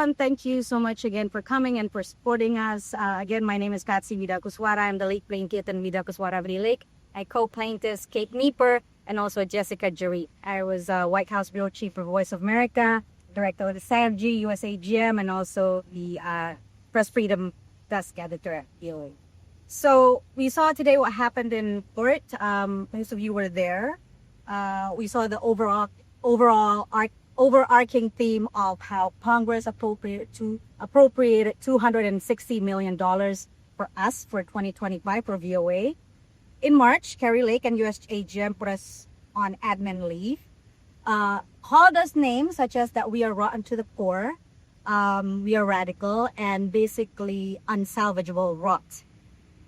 everyone. Thank you so much again for coming and for supporting us. Again, my name is Kari Widakuswara. I'm the lead plaintiff in Widakuswara, Kari Lake. I co-plaintiffs Kate Nieper and also Jessica Jarrett. I was White House Bureau Chief for Voice of America, Director of the SAGG, USA GM, and also the Press Freedom Desk Editor at VOA. So we saw today what happened in court. Most of you were there. We saw the overarching theme of how Congress appropriated $260 million for us for 2025 for VOA. In March, Kari Lake and USAGM put us on admin leave, called us names such as that we are rotten to the core, we are radical, and basically unsalvageable rot.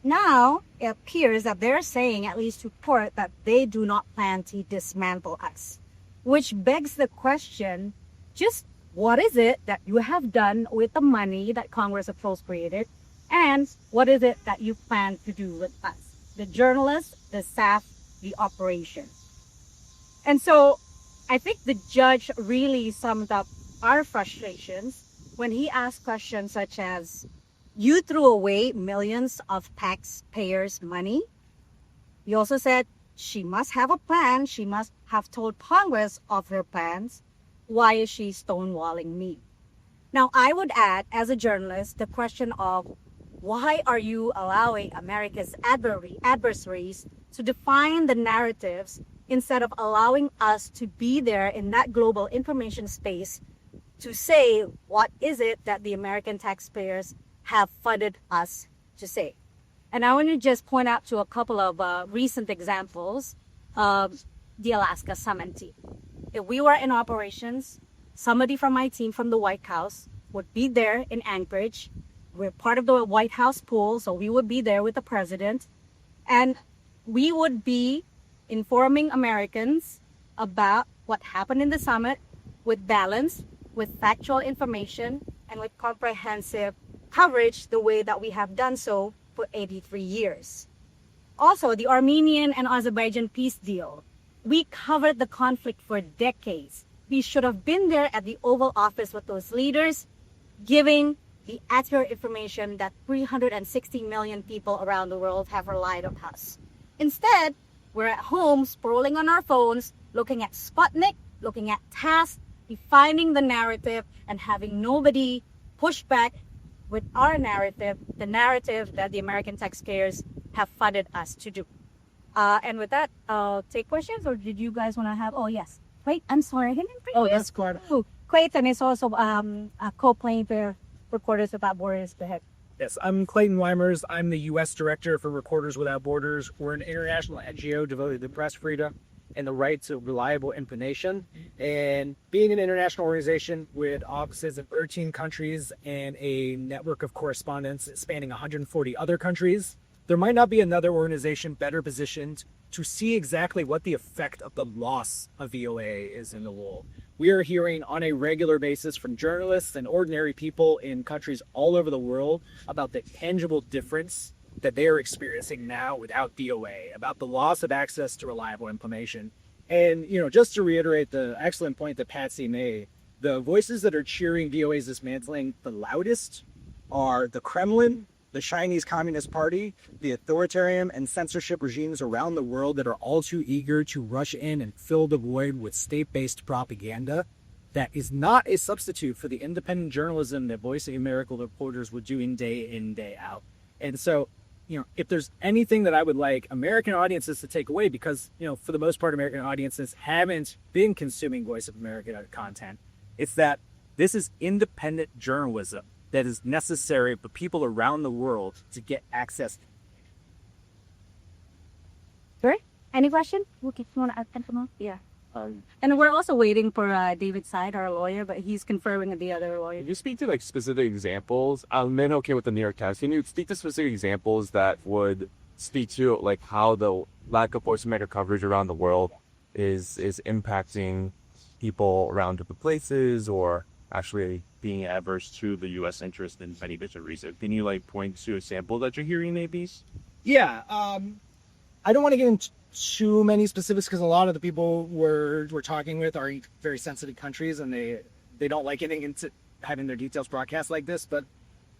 Now, it appears that they're saying, at least to court, that they do not plan to dismantle us. Which begs the question, just what is it that you have done with the money that Congress appropriated, and what is it that you plan to do with us? The journalists, the staff, the operation. And so I think the judge really summed up our frustrations when he asked questions such as, you threw away millions of taxpayers' money. He also said, she must have a plan. She must have told Congress of her plans. Why is she stonewalling me? Now, I would add, as a journalist, the question of why are you allowing America's adversaries to define the narratives instead of allowing us to be there in that global information space to say what is it that the American taxpayers have funded us to say. And I want to just point out to a couple of recent examples of the Alaska Summit team. If we were in operations, somebody from my team from the White House would be there in Anchorage. We're part of the White House pool, so we would be there with the president. And we would be informing Americans about what happened in the summit with balance, with factual information, and with comprehensive coverage the way that we have done so for 83 years. Also, the Armenian and Azerbaijan peace deal. We covered the conflict for decades. We should have been there at the Oval Office with those leaders, giving the accurate information that 360 million people around the world have relied on us. Instead, we're at home scrolling on our phones, looking at Sputnik, looking at TASS, defining the narrative, and having nobody push back with our narrative, the narrative that the American taxpayers have funded us to do. And with that, I'll take questions, or did you guys want to have, oh yes. Wait, I'm sorry. Oh, that's quite. Clayton is also a co-plaintiff Reporters Without Borders. Go ahead. Yes, I'm Clayton Weimers. I'm the U.S. Director for Reporters Without Borders. We're an international NGO devoted to press freedom and the right to reliable information. And being an international organization with offices in 13 countries and a network of correspondents spanning 140 other countries, there might not be another organization better positioned to see exactly what the effect of the loss of VOA is in the world. We are hearing on a regular basis from journalists and ordinary people in countries all over the world about the tangible difference that they are experiencing now without VOA, about the loss of access to reliable information. And, just to reiterate the excellent point that Patsy made, the voices that are cheering VOA's dismantling the loudest are the Kremlin, the Chinese Communist Party, the authoritarian and censorship regimes around the world that are all too eager to rush in and fill the void with state-based propaganda that is not a substitute for the independent journalism that Voice of America reporters were doing day in, day out. And so, if there's anything that I would like American audiences to take away, because, for the most part, American audiences haven't been consuming Voice of America content, it's that this is independent journalism that is necessary for people around the world to get access. Sure. Any question? Okay, you want to add something? Yeah. And we're also waiting for David Seid, our lawyer, but he's confirming with the other lawyer. Can you speak to specific examples? I'm okay with the New York Times. Can you speak to specific examples that would speak to how the lack of Voice of America coverage around the world is impacting people around different places, or actually being adverse to the U.S. interest in many different reasons? Can you point to a sample that you're hearing maybe? Yeah, I don't want to get into too many specifics because a lot of the people we're talking with are in very sensitive countries, and they don't like getting into having their details broadcast like this, but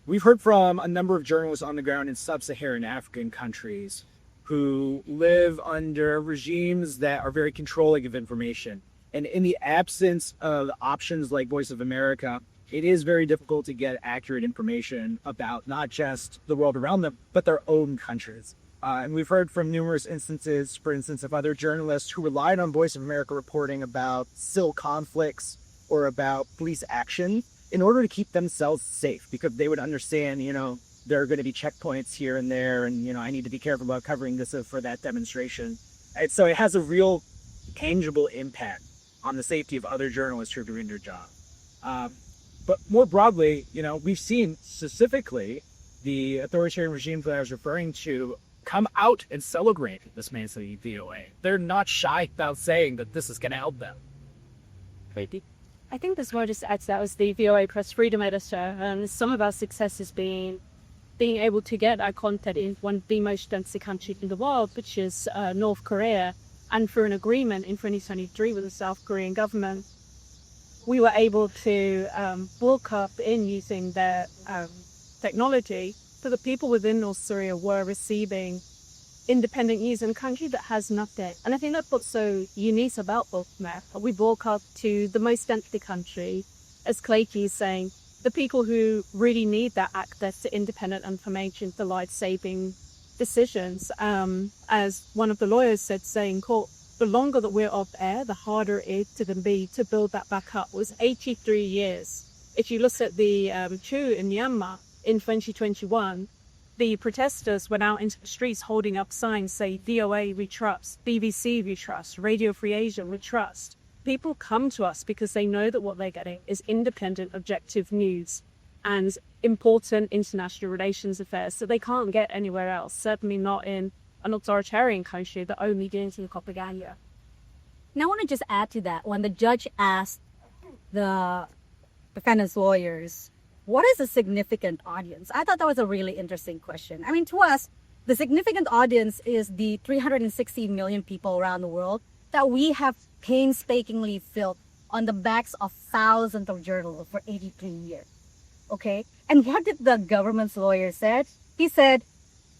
we've heard from a number of journalists on the ground in sub-Saharan African countries who live under regimes that are very controlling of information. And in the absence of options like Voice of America, it is very difficult to get accurate information about not just the world around them, but their own countries. And we've heard from numerous instances, for instance, of other journalists who relied on Voice of America reporting about civil conflicts or about police action in order to keep themselves safe, because they would understand, there are going to be checkpoints here and there, and, I need to be careful about covering this for that demonstration. And so it has a real tangible impact on the safety of other journalists who are doing their job. But more broadly, we've seen specifically the authoritarian regimes that I was referring to come out and celebrate this dismantling VOA. They're not shy about saying that this is going to help them. Katie? I think this more just adds that as the VOA Press Freedom Editor, and some of our success has been being able to get our content in one of the most densely countries in the world, which is North Korea. And through an agreement in 2023 with the South Korean government, we were able to broadcast in using their technology, so the people within North Korea were receiving independent news in a country that has nothing. And I think that's what's so unique about Bookmap. We broadcast to the most densely country, as Clayton is saying, the people who really need that access to independent information for life-saving decisions. As one of the lawyers said, saying, quote, the longer that we're off air, the harder it is to be to build that back up. It was 83 years. If you look at the coup in Myanmar in 2021, the protesters went out into the streets holding up signs say, VOA we trust, BBC we trust, Radio Free Asia we trust. People come to us because they know that what they're getting is independent, objective news and important international relations affairs that they can't get anywhere else, certainly not in an authoritarian country that only deals with propaganda. Now I want to just add to that. When the judge asked the defendant's lawyers, what is a significant audience? I thought that was a really interesting question. I mean, to us, the significant audience is the 360 million people around the world that we have painstakingly filled on the backs of thousands of journalists for 83 years. Okay? And what did the government's lawyer said? He said,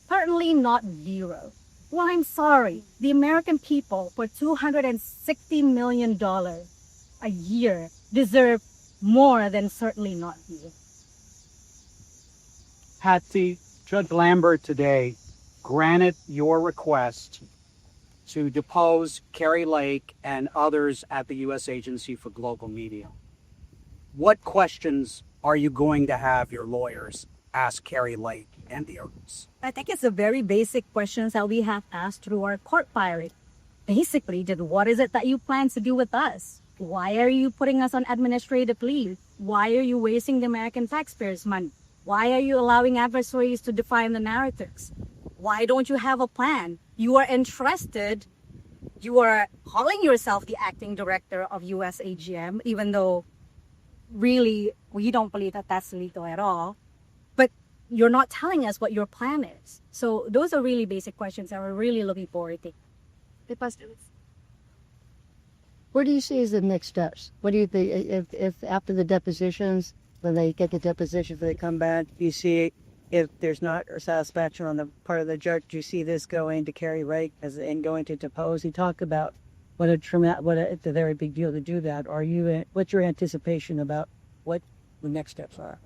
certainly not zero. Well, I'm sorry. The American people for $260 million a year deserve more than certainly not zero. Patsy, Judge Lamberth today granted your request to depose Kari Lake and others at the U.S. Agency for Global Media. What questions are you going to have your lawyers ask Kari Lake and the others? I think it's the very basic questions that we have asked through our court filing. Basically, just what is it that you plan to do with us? Why are you putting us on administrative leave? Why are you wasting the American taxpayers' money? Why are you allowing adversaries to define the narratives? Why don't you have a plan? You are entrusted. You are calling yourself the acting director of US AGM, even though really we don't believe that that's legal at all. But you're not telling us what your plan is. So those are really basic questions that we're really looking forward to. What do you see as the next steps? What do you think if after the depositions, when they get the depositions, they come back, do you see if there's not satisfaction on the part of the judge, do you see this going to Kari Lake and going to depose? He talked about it's a very big deal to do that. What's your anticipation about what the next steps are?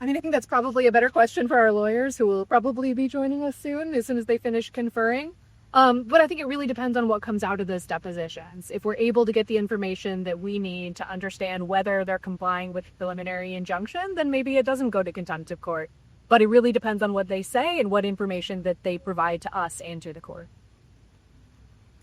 I mean, I think that's probably a better question for our lawyers, who will probably be joining us soon as they finish conferring. But I think it really depends on what comes out of those depositions. If we're able to get the information that we need to understand whether they're complying with the preliminary injunction, then maybe it doesn't go to contempt of court. But it really depends on what they say and what information that they provide to us and to the court.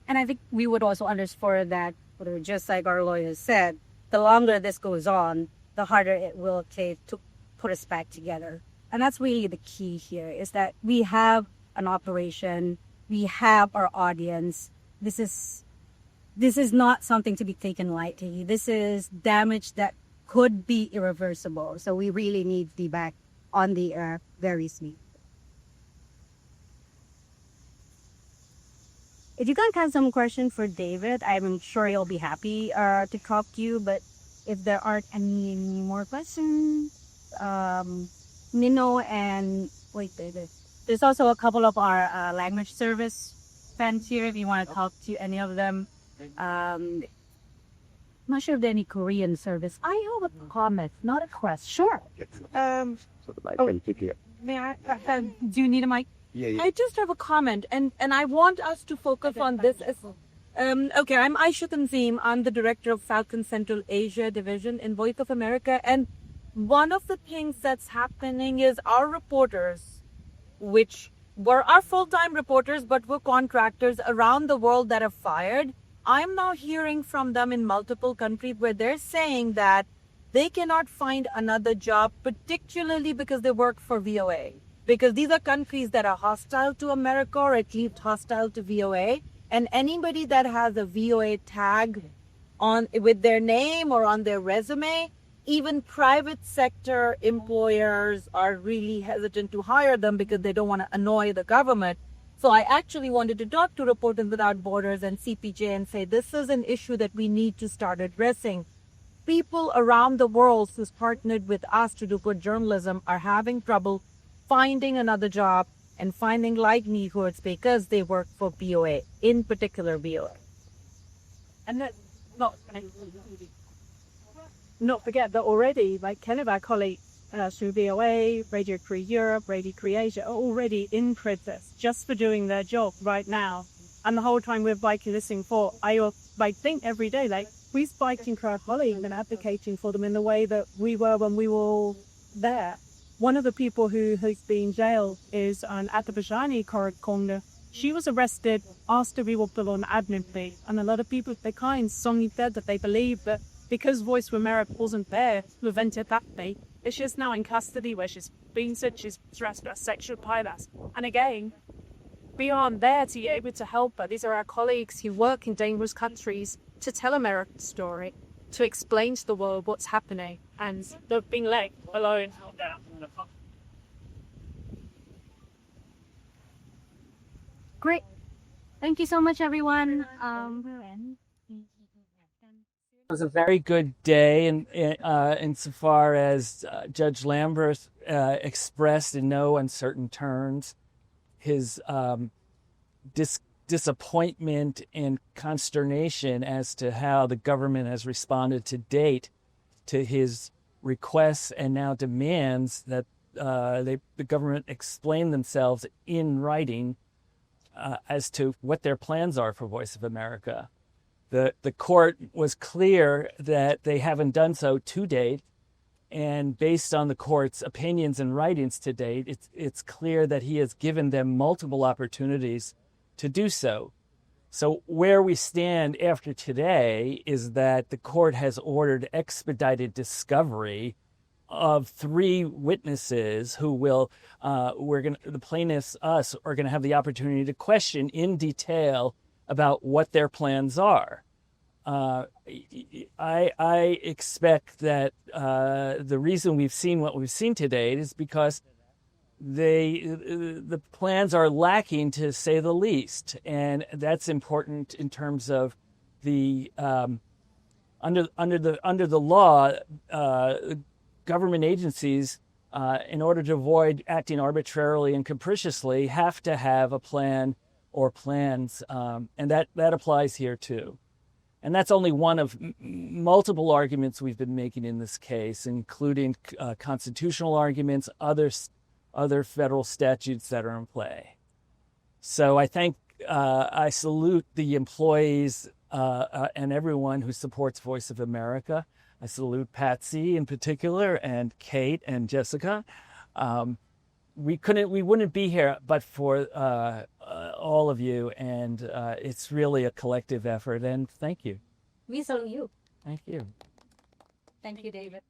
And I think we would also underscore that, just like our lawyers said, the longer this goes on, the harder it will take to put us back together. And that's really the key here, is that we have an operation, we have our audience. This is not something to be taken lightly. This is damage that could be irreversible. So we really need to be back on the air very soon. If you guys have some question for David, I'm sure he'll be happy to talk to you. But if there aren't any more questions, Nino and wait, there's also a couple of our language service fans here. If you want to talk to any of them, I'm not sure if there any Korean service. I have a comment, not a question. Sure. May I? Do you need a mic? Yeah. I just have a comment, and I want us to focus on this. Okay, I'm Aisha Tanzim. I'm the director of Falcon Central Asia Division in Voice of America, and one of the things that's happening is our reporters, which were our full-time reporters but were contractors around the world that are fired. I'm now hearing from them in multiple countries where they're saying that they cannot find another job, particularly because they work for VOA. Because these are countries that are hostile to America, or at least hostile to VOA. And anybody that has a VOA tag on with their name or on their resume, even private sector employers are really hesitant to hire them because they don't want to annoy the government. So I actually wanted to talk to Reporters Without Borders and CPJ and say this is an issue that we need to start addressing. People around the world who's partnered with us to do good journalism are having trouble finding another job and finding livelihoods because they work for VOA, in particular VOA. And that, not forget that already, like 10 of our colleagues through VOA, Radio Free Europe, Radio Free Asia are already in protest just for doing their job right now. And the whole time we're fighting this thing for, I think every day, like, we're fighting for our colleagues and advocating for them in the way that we were when we were all there. One of the people who's been jailed is an Advocacy correspondent. She was arrested, asked to be put on admin fee, and a lot of people, they strongly said that they believe that because Voice of America wasn't there to prevent that fee, that she's now in custody where she's been said she's stressed as sexual harassment. And again, we aren't there to be able to help her. These are our colleagues who work in dangerous countries to tell America's story, to explain to the world what's happening, and they're being left alone. Great. Thank you so much, everyone. It was a very good day insofar as Judge Lamberth expressed in no uncertain terms his disappointment and consternation as to how the government has responded to date to his requests and now demands that the government explain themselves in writing as to what their plans are for Voice of America. The court was clear that they haven't done so to date, and based on the court's opinions and writings to date, it's clear that he has given them multiple opportunities to do so. So where we stand after today is that the court has ordered expedited discovery of 3 witnesses who will, the plaintiffs, us, are going to have the opportunity to question in detail about what their plans are. I expect that the reason we've seen what we've seen today is because the plans are lacking, to say the least, and that's important in terms of the under the law, government agencies, in order to avoid acting arbitrarily and capriciously, have to have a plan or plans, and that applies here too. And that's only one of multiple arguments we've been making in this case, including constitutional arguments, other federal statutes that are in play. So I salute the employees and everyone who supports Voice of America. I salute Patsy in particular, and Kate and Jessica. We wouldn't be here but for all of you, and it's really a collective effort, and thank you. We salute you. Thank you. Thank you, David.